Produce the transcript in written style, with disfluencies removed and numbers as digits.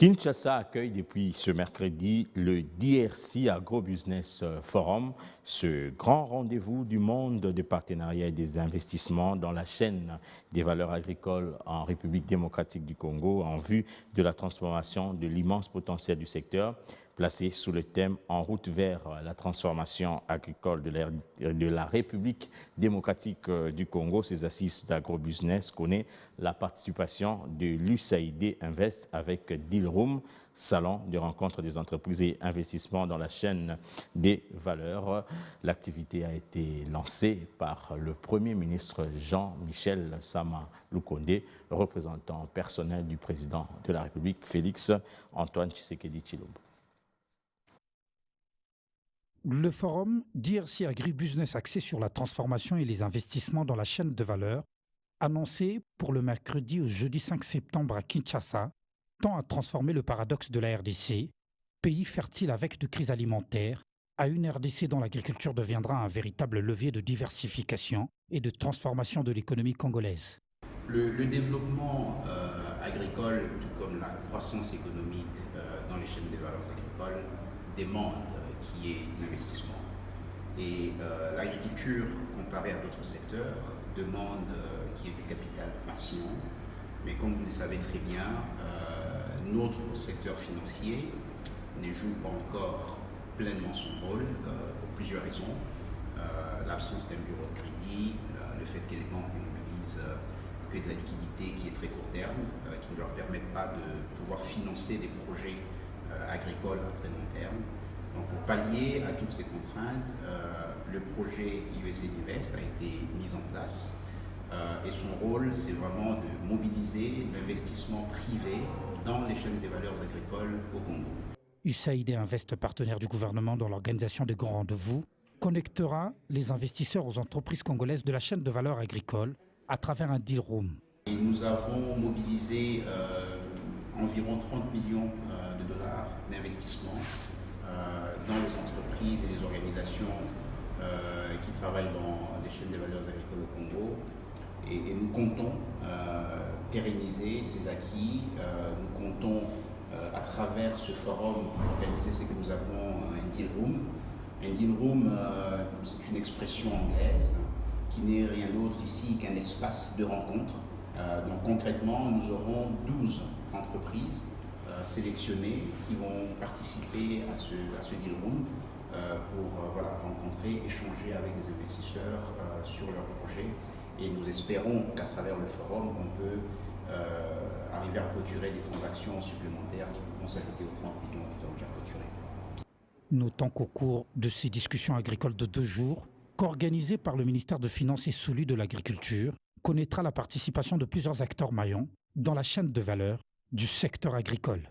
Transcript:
Kinshasa accueille depuis ce mercredi le DRC Agro-Business Forum, ce grand rendez-vous du monde des partenariats et des investissements dans la chaîne des valeurs agricoles en République démocratique du Congo en vue de la transformation de l'immense potentiel du secteur, placé sous le thème En route vers la transformation agricole de la République démocratique du Congo. Ces assises d'agro-business connaissent la participation de l'USAID Invest avec Dealroom, salon de rencontre des entreprises et investissements dans la chaîne des valeurs. L'activité a été lancée par le Premier ministre Jean-Michel Sama Lukonde, représentant personnel du président de la République, Félix Antoine Tshisekedi Tshilombo. Le forum DRC Agri-Business axé sur la transformation et les investissements dans la chaîne de valeur, annoncé pour le mercredi au jeudi 5 septembre à Kinshasa, tend à transformer le paradoxe de la RDC, pays fertile avec de crises alimentaires, à une RDC dont l'agriculture deviendra un véritable levier de diversification et de transformation de l'économie congolaise. Le développement agricole, tout comme la croissance économique dans les chaînes des valeurs agricoles, demande qu'il y ait de l'investissement. Et l'agriculture, comparée à d'autres secteurs, demande qu'il y ait du capital patient. Mais comme vous le savez très bien, notre secteur financier ne joue pas encore pleinement son rôle pour plusieurs raisons. L'absence d'un bureau de crédit, le fait que les banques ne mobilisent que de la liquidité qui est très court terme, qui ne leur permettent pas de pouvoir financer des projets agricoles à très long terme. Donc pour pallier à toutes ces contraintes, le projet USAID Invest a été mis en place et son rôle, c'est vraiment de mobiliser l'investissement privé dans les chaînes des valeurs agricoles au Congo. USAID Invest, partenaire du gouvernement dans l'organisation des grands rendez-vous, connectera les investisseurs aux entreprises congolaises de la chaîne de valeur agricole à travers un deal room. Et nous avons mobilisé environ 30 millions de dollars d'investissement dans les entreprises et les organisations qui travaillent dans les chaînes des valeurs agricoles au Congo. Et nous comptons pérenniser ces acquis, nous comptons à travers ce forum organiser ce que nous appelons un deal room. Un deal room, c'est une expression anglaise qui n'est rien d'autre ici qu'un espace de rencontre. Donc concrètement, nous aurons 12 entreprises sélectionnées qui vont participer à ce deal room pour rencontrer, échanger avec les investisseurs sur leurs projets. Et nous espérons qu'à travers le forum, on peut arriver à clôturer des transactions supplémentaires qui pourront s'ajouter aux 30 millions que nous avons déjà clôturés. Notons qu'au cours de ces discussions agricoles de 2 jours, qu'organisées par le ministère de Finances et celui de l'Agriculture, connaîtra la participation de plusieurs acteurs maillons dans la chaîne de valeur du secteur agricole.